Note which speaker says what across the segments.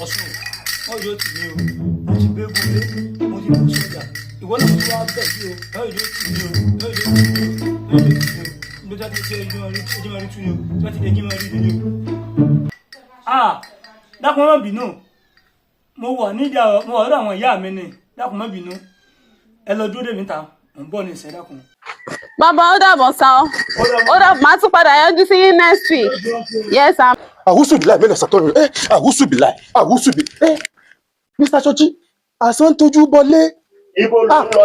Speaker 1: Ọ̀ṣun wọ́n yóò tì mí o mo ti gbé gúnlé mo ti bú sójà ìwọ náà tó wá bẹ̀ sí o wọ́n yóò tì mí o wọ́n yóò tì mí o wọ́n yóò tì mí o ló jáde ṣe ẹjọ́ rí tú ni o tí wọ́n ti ẹjọ́ rí ni o. Dákun má bínú mo wà lọ́dọ̀ àwọn ìyá mi ni dákun má bínú ẹ lọ dúró dè mí ta mo ń bọ̀ ní ìṣẹ́ dákun.
Speaker 2: Bàbá ó dàbọ̀ sá ọ. Ó dàbọ̀ máa tún padà yọjú sí next week. Yes, sir.
Speaker 3: Àwùsù bìláì mélòó sàtọ́rù àwùsù bìláì Mr. Soji àsán tójú bọlé.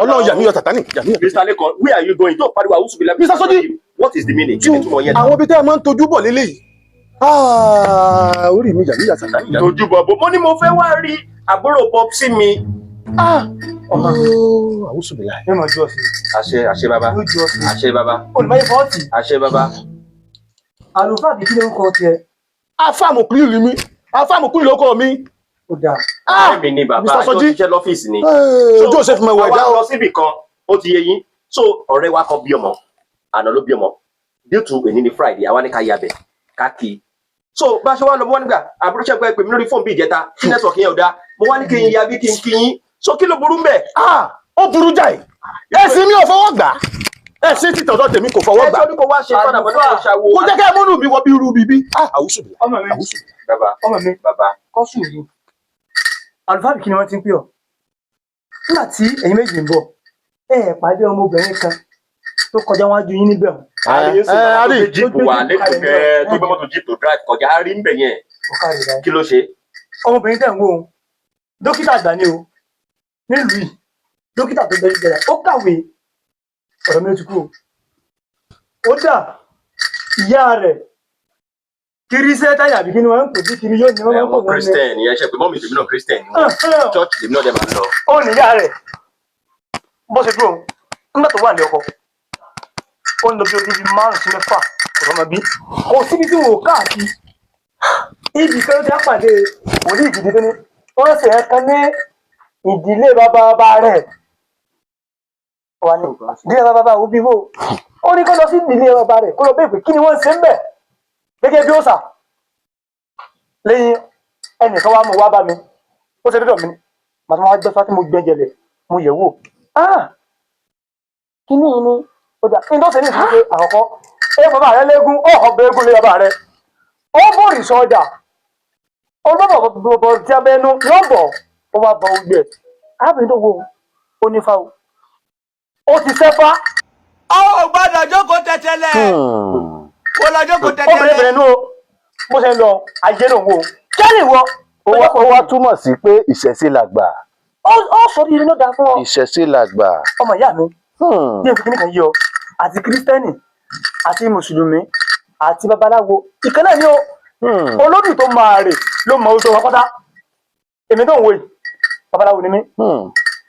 Speaker 3: Ọlọ́run yà mí yọ tàtánì.
Speaker 4: Mr. Lekan, where are you going? Tó pariwo àwùsù bìláì.
Speaker 3: Mr. Soji,
Speaker 4: what is the meaning? Kí ni túmọ̀ yẹn?
Speaker 3: Àwọn ibi tẹ́ ẹ máa ń tójú bọ̀ lélẹ́yìí. Orí mi yà mí yà tàtánì.
Speaker 4: Tójú bọ̀ bò. Mo ní mo fẹ́ wá rí àbúrò pọ́psí mi.
Speaker 3: Àwùsù bìláì.
Speaker 1: Ẹ máa jọ sí.
Speaker 4: Àṣẹ bàbá. Àṣẹ bàbá.
Speaker 1: Olùmọ̀ye fọ́ọ̀tì.
Speaker 4: Àṣẹ bàbá.
Speaker 1: Àlùfáà bí kí ló ń kọ tiẹ̀?
Speaker 3: Afáàmù kúrì mi. Afáàmù kúrì ló kọ́ mi.
Speaker 1: Ó dáa.
Speaker 4: Èmi ni bàbá
Speaker 3: Mr. Soji.
Speaker 4: tó ṣiṣẹ́ lọ́fíìsì ni.
Speaker 3: Ojú ò ṣe fi mọ ìwà ẹ̀dá
Speaker 4: o.
Speaker 3: o.
Speaker 4: Lọ síbì kan, ó ti yé yín. So ọ̀rẹ́ wa kan bí ọmọ, àná ló bí ọmọ. Due to èní ni Friday, àwa ní ká yabẹ̀, ká kí i. So bá a ṣe wá lọ, mo wá nígbà àbúrò ṣẹ́gbẹ́ pè mí lórí fóònù bí ìjẹta, tí nẹ́tíwọ̀kì yẹn ò dáa. Mo wá ní kí n ya bí kí n kí yín. So kí ló burú mbẹ̀?
Speaker 3: Ó burú jáì. Ẹ̀sìn mi ò fọwọ́ gbà. Ẹ̀sìn ti tọ̀dọ̀ tèmi kò fọwọ́ gbà.
Speaker 4: Ẹ̀sìn oníkó wá ṣe fọ́nà bọ̀ náà ṣàwó.
Speaker 3: Kó jẹ́ kẹ́ múnú mi wọ bí irú bíbí. Àwùsù bìláì.
Speaker 1: Ọmọ mi ọmọ mi
Speaker 4: Bàbá.
Speaker 1: kọ́sùn yìí. Àlùfáà bí kí ni wọ́n ti ń pè ọ́? Nígbà tí ẹ̀yin méjì ń bọ̀, pàdé ọmọbìnrin kan tó kọjá wájú yín níbẹ̀.
Speaker 4: Àrí jíìpù wà lẹ́kọ̀ọ́ gẹ́ tó gbé mọ́tò jíìpù drive kọjá rí ń bẹ̀ yẹn. Kí ló ṣe?
Speaker 1: Ọmọbìnrin tẹ̀ ń wò ó, dókítà àgbà ni o, nílùú yìí, dókítà tó bẹ̀rẹ̀ jẹrẹ, ó kàwé, ọ̀rọ̀ mi ò ti kú o. Ó dà ìyá rẹ̀ kìrìsẹ́tà yàbí kí ni wọ́n ń pè bí kiri yóò ní wọ́n ń pè wọ́n ní.
Speaker 4: Christian yẹn ṣe pé mọ́mí tèmi náà Christian ni church tèmi náà dẹ̀ máa lọ.
Speaker 1: Ó ní ìyá rẹ̀ bó ṣe dúró nígbà tó wà ní ọkọ ó ń lọ bí ojú bíi 5 sí 6 ọ̀rọ̀ ọmọ bí kò síbi tí wò káàkiri ibi kan tí a pàdé wòlíì gidi tó ní wọ́n ṣe ẹ̀kan ní ìdílé bàbá rẹ̀ wà ní ìdílé bàbá òbí wò ó ní kó lọ sí ìdílé bàbá rẹ̀ kó lọ bẹ́ẹ̀ pé kí ni wọ́n ń ṣe ń bẹ̀ gẹ́gẹ́ bí ó sà lẹ́yìn ẹnìkan wá mú wá bá mi ó ṣe dọ́dọ̀ mi màtí wọ́n wá gbé fátí mo gbẹ́jẹlẹ̀ mo yẹ̀ wò kí ni ìní ọjà kí n tó ṣe ní ìṣúké àkọ́kọ́ bàbá rẹ légún ọ̀bẹ eégún lé bàbá rẹ ó bòrì sọ ọjà olóbọ̀ tí a bẹ nu lọ́bọ̀ ó wá bọ ogbẹ arábìnrin tó wo ó ní fa o ó ti sẹ́fà.
Speaker 5: ó gbọ́dọ̀ jókòó tẹ̀tẹ̀lẹ̀. Ó lọ jókòó tẹ́tẹ́
Speaker 1: rẹ̀. Ó bẹ̀rẹ̀ nú o, bó ṣe lọ, ayé ló ń wo. Kẹ́lì wọ.
Speaker 3: Ó wá túmọ̀ sí pé ìṣẹ̀ṣe làgbà.
Speaker 1: Ó sọ bí irin ló dáa fún ọ.
Speaker 3: Ìṣẹ̀ṣe làgbà.
Speaker 1: Ọmọ ìyá mi, bí èkó kìnnìkan yìí ọ, àti kírísítẹ́nì, àti mùsùlùmí, àti babaláwo, ìkan náà ni ó. Olódù tó máa rè ló mọ oṣù wọn pátá. Èmi tó ń wo yìí, babaláwo ni mí.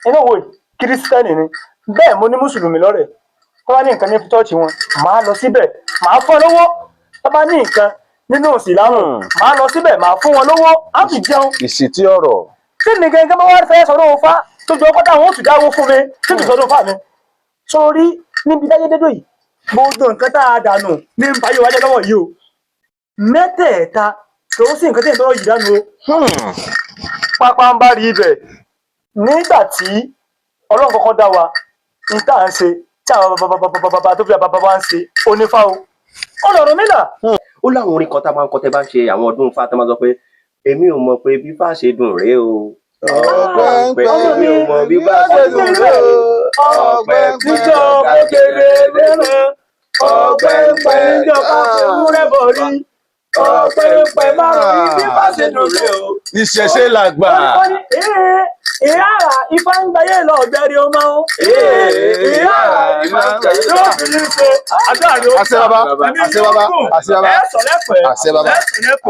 Speaker 1: Èmi tó ń wo yìí, kírísítẹ́nì ni. Bẹ́ẹ̀ mo ní mùsùlùmí lọ́rẹ̀. Tó bá ní nǹkan ní chọ́ọ̀chì wọn, màá lọ síbẹ̀, màá fọ́ lówó. Tó bá ní nǹkan nínú ìsìlámù, màá lọ síbẹ̀, màá fún wọn lówó, á fi jẹun.
Speaker 3: Ìsìtí ọ̀rọ̀.
Speaker 1: Tí mi gẹ́gẹ́ bá wá fẹ́ sọ̀rọ̀ òfá tó jọ pátá àwọn oṣù dáwó fún mi, tí mi sọ̀rọ̀ òfá mi. Sórí níbi dáyé dédò yìí, gbogbo nǹkan tá a dànù ní ń báyé wájẹ́ lọ́wọ́ yìí o. Mẹ́tẹ̀ẹ̀ta tó sì nǹkan tí ìtọ́rọ̀ yìí dànù o. Pápá ń bá rí ibẹ̀ nígbà tí Ọlọ́run kọ́kọ́ dá wa, ní tá à ń ṣe tí àwọn bàbá tó fi bàbá wa ń ṣe onífá o. Ọlọ́run mi là.
Speaker 4: Ó láwọn orin kan tá a máa ń kọ tẹ́ bá ń ṣe àwọn ọdún Ifá tó máa sọ pé èmi ò mọ̀ pé bí Ifá ṣe dùn rèé o. Ọ̀pẹ èmi ò mọ̀ bí Ifá ṣe dùn rèé o. Ọ̀pẹ
Speaker 1: níjọ́ kékeré lẹ́nu. Ọ̀pẹ níjọ́ káfíń múrẹ́ bọ̀ rí. Ọ̀pẹ márùn-ún bí Ifá ṣe dùn rèé o.
Speaker 3: Ìṣẹ̀ṣe làgbà.
Speaker 1: Ìyára Ifá ń gbáyé lọ ọ̀gbẹ́rì ọmọ o. Ìyára Ifá ń gbáyé lọ ọ̀gbẹ́rì ṣe. Àdáàrí ó
Speaker 3: àṣẹ bàbá, àṣẹ bàbá, àṣẹ bàbá.
Speaker 1: Ẹ̀sọ̀ lẹ́pẹ̀ẹ́.
Speaker 3: Àṣẹ bàbá,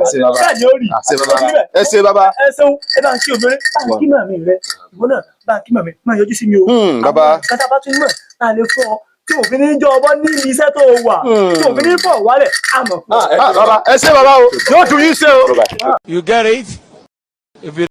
Speaker 3: àṣẹ bàbá.
Speaker 1: Bẹ́ẹ̀ ni ó rí.
Speaker 3: Àṣẹ bàbá. Ẹ ṣé bàbá.
Speaker 1: Ẹ ṣeun, ẹ bá ń kí obìnrin, bá ń kí màmí rẹ. Ìwọ náà bá ń kí màmí, máa yọjú sí mi o.
Speaker 3: Bàbá.
Speaker 1: Kátà bá tún mọ̀, tá a lè fún ọ. Tí òfin ní jọ ọbọ ní iṣẹ́ tó wà. Tí òfin ní bọ̀ wálẹ̀, àmọ̀.
Speaker 3: Bàbá, ẹ ṣé bàbá o. Yóò tún yín ṣe o.
Speaker 5: You get it? If you